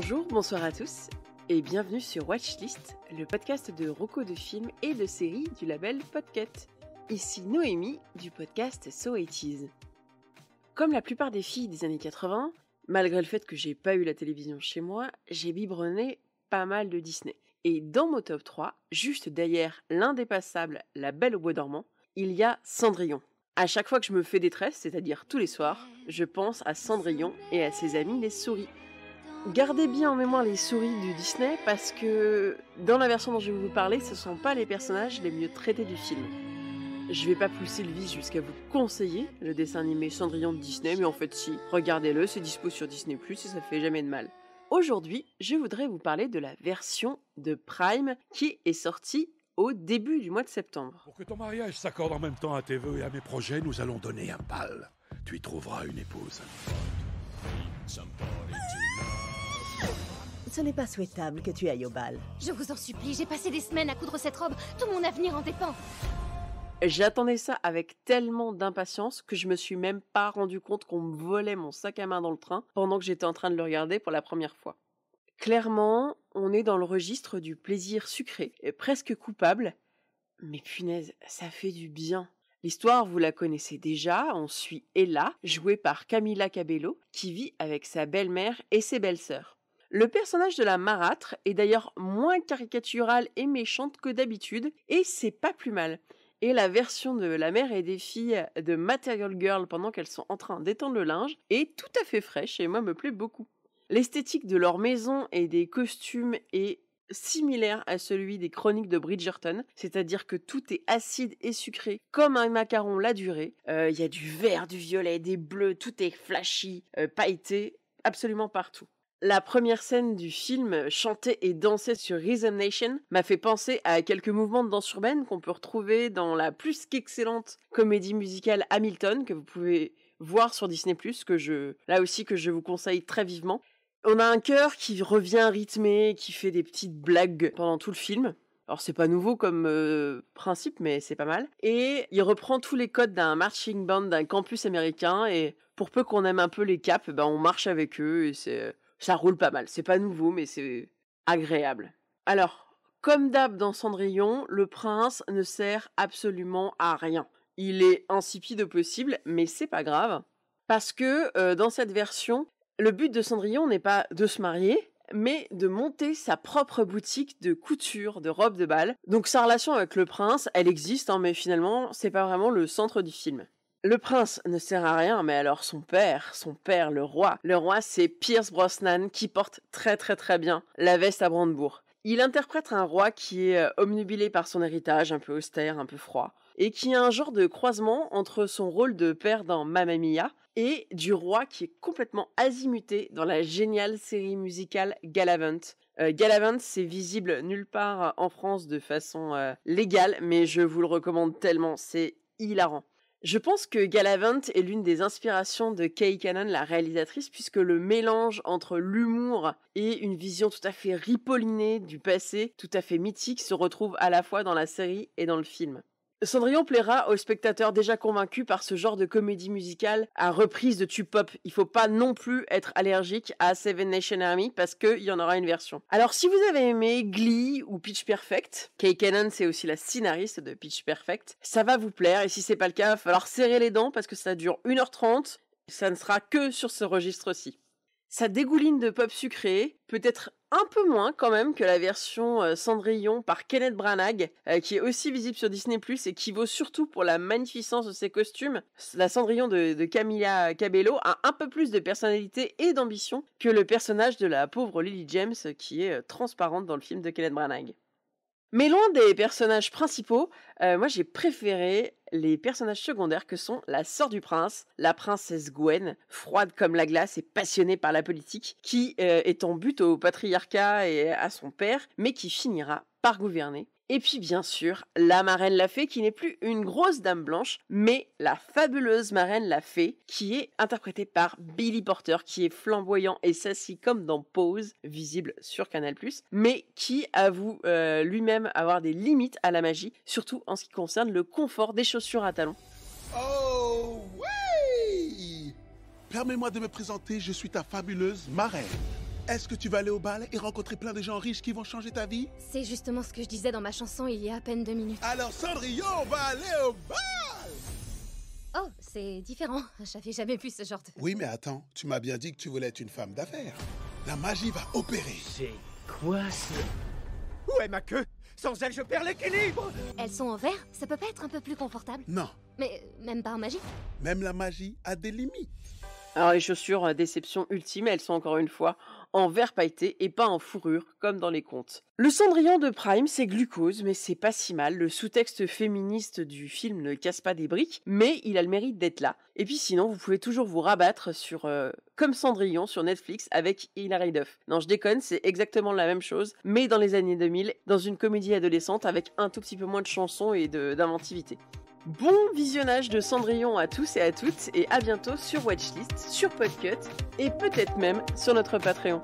Bonjour, bonsoir à tous et bienvenue sur Watchlist, le podcast de recos de films et de séries du label Podcut. Ici Noémie du podcast So 80s. Comme la plupart des filles des années 80, malgré le fait que j'ai pas eu la télévision chez moi, j'ai biberonné pas mal de Disney. Et dans mon top 3, juste derrière l'indépassable La Belle au bois dormant, il y a Cendrillon. À chaque fois que je me fais des tresses, c'est-à-dire tous les soirs, je pense à Cendrillon et à ses amis les souris. Gardez bien en mémoire les souris du Disney parce que dans la version dont je vais vous parler, ce ne sont pas les personnages les mieux traités du film. Je vais pas pousser le vice jusqu'à vous conseiller le dessin animé Cendrillon de Disney, mais en fait si, regardez-le, c'est dispo sur Disney+, et ça fait jamais de mal. Aujourd'hui, je voudrais vous parler de la version de Prime qui est sortie au début du mois de septembre. Pour que ton mariage s'accorde en même temps à tes vœux et à mes projets, nous allons donner un bal. Tu y trouveras une épouse. Ce n'est pas souhaitable que tu ailles au bal. Je vous en supplie, j'ai passé des semaines à coudre cette robe. Tout mon avenir en dépend. J'attendais ça avec tellement d'impatience que je me suis même pas rendu compte qu'on me volait mon sac à main dans le train pendant que j'étais en train de le regarder pour la première fois. Clairement, on est dans le registre du plaisir sucré, et presque coupable. Mais punaise, ça fait du bien. L'histoire, vous la connaissez déjà, on suit Ella, jouée par Camila Cabello, qui vit avec sa belle-mère et ses belles-sœurs. Le personnage de la marâtre est d'ailleurs moins caricaturale et méchante que d'habitude, et c'est pas plus mal. Et la version de la mère et des filles de Material Girl pendant qu'elles sont en train d'étendre le linge est tout à fait fraîche et moi me plaît beaucoup. L'esthétique de leur maison et des costumes est similaire à celui des chroniques de Bridgerton, c'est-à-dire que tout est acide et sucré, comme un macaron la durée. Y a du vert, du violet, des bleus, tout est flashy, pailleté, absolument partout. La première scène du film, chantée et dansée sur Rhythm Nation, m'a fait penser à quelques mouvements de danse urbaine qu'on peut retrouver dans la plus qu'excellente comédie musicale Hamilton, que vous pouvez voir sur Disney+, que je vous conseille très vivement. On a un chœur qui revient rythmé, qui fait des petites blagues pendant tout le film. Alors c'est pas nouveau comme principe, mais c'est pas mal. Et il reprend tous les codes d'un marching band d'un campus américain, et pour peu qu'on aime un peu les caps, on marche avec eux, et ça roule pas mal. C'est pas nouveau, mais c'est agréable. Alors, comme d'hab dans Cendrillon, le prince ne sert absolument à rien. Il est insipide au possible, mais c'est pas grave. Parce que dans cette version, le but de Cendrillon n'est pas de se marier, mais de monter sa propre boutique de couture de robes de bal. Donc sa relation avec le prince, elle existe, mais finalement, c'est pas vraiment le centre du film. Le prince ne sert à rien, mais alors son père, le roi. Le roi, c'est Pierce Brosnan, qui porte très très très bien la veste à Brandebourg. Il interprète un roi qui est obnubilé par son héritage, un peu austère, un peu froid, et qui a un genre de croisement entre son rôle de père dans Mamma Mia et du roi qui est complètement azimuté dans la géniale série musicale Galavant. Galavant, c'est visible nulle part en France de façon légale, mais je vous le recommande tellement, c'est hilarant. Je pense que Galavant est l'une des inspirations de Kay Cannon, la réalisatrice, puisque le mélange entre l'humour et une vision tout à fait ripollinée du passé, tout à fait mythique, se retrouve à la fois dans la série et dans le film. Cendrillon plaira aux spectateurs déjà convaincus par ce genre de comédie musicale à reprise de tube pop. Il faut pas non plus être allergique à Seven Nation Army parce qu'il y en aura une version. Alors si vous avez aimé Glee ou Pitch Perfect, Kay Cannon c'est aussi la scénariste de Pitch Perfect, ça va vous plaire, et si c'est pas le cas, il va falloir serrer les dents parce que ça dure 1h30, ça ne sera que sur ce registre-ci. Ça dégouline de pop sucré, peut-être un peu moins quand même que la version Cendrillon par Kenneth Branagh, qui est aussi visible sur Disney+, et qui vaut surtout pour la magnificence de ses costumes. La Cendrillon de Camila Cabello a un peu plus de personnalité et d'ambition que le personnage de la pauvre Lily James, qui est transparente dans le film de Kenneth Branagh. Mais loin des personnages principaux, moi j'ai préféré les personnages secondaires que sont la sœur du prince, la princesse Gwen, froide comme la glace et passionnée par la politique, qui est en butte au patriarcat et à son père, mais qui finira par gouverner. Et puis bien sûr, la marraine la fée qui n'est plus une grosse dame blanche, mais la fabuleuse marraine la fée qui est interprétée par Billy Porter, qui est flamboyant et sassy comme dans Pose, visible sur Canal+, mais qui avoue lui-même avoir des limites à la magie, surtout en ce qui concerne le confort des chaussures à talons. Oh oui! Permets-moi de me présenter, je suis ta fabuleuse marraine. Est-ce que tu vas aller au bal et rencontrer plein de gens riches qui vont changer ta vie? C'est justement ce que je disais dans ma chanson il y a à peine 2 minutes. Alors Cendrillon va aller au bal! Oh, c'est différent. J'avais jamais vu ce genre de... Oui, mais attends, tu m'as bien dit que tu voulais être une femme d'affaires. La magie va opérer. C'est quoi ça? Où est ma queue? Sans elle, je perds l'équilibre! Elles sont en verre? Ça peut pas être un peu plus confortable? Non, Mais même pas en magie? même la magie a des limites. Alors les chaussures, déception ultime, elles sont encore une fois en verre pailleté et pas en fourrure, comme dans les contes. Le Cendrillon de Prime, c'est glucose, mais c'est pas si mal. Le sous-texte féministe du film ne casse pas des briques, mais il a le mérite d'être là. Et puis sinon, vous pouvez toujours vous rabattre sur Comme Cendrillon sur Netflix avec Hilary Duff. Non, je déconne, c'est exactement la même chose, mais dans les années 2000, dans une comédie adolescente avec un tout petit peu moins de chansons et d'inventivité. Bon visionnage de Cendrillon à tous et à toutes, et à bientôt sur Watchlist, sur Podcut, et peut-être même sur notre Patreon.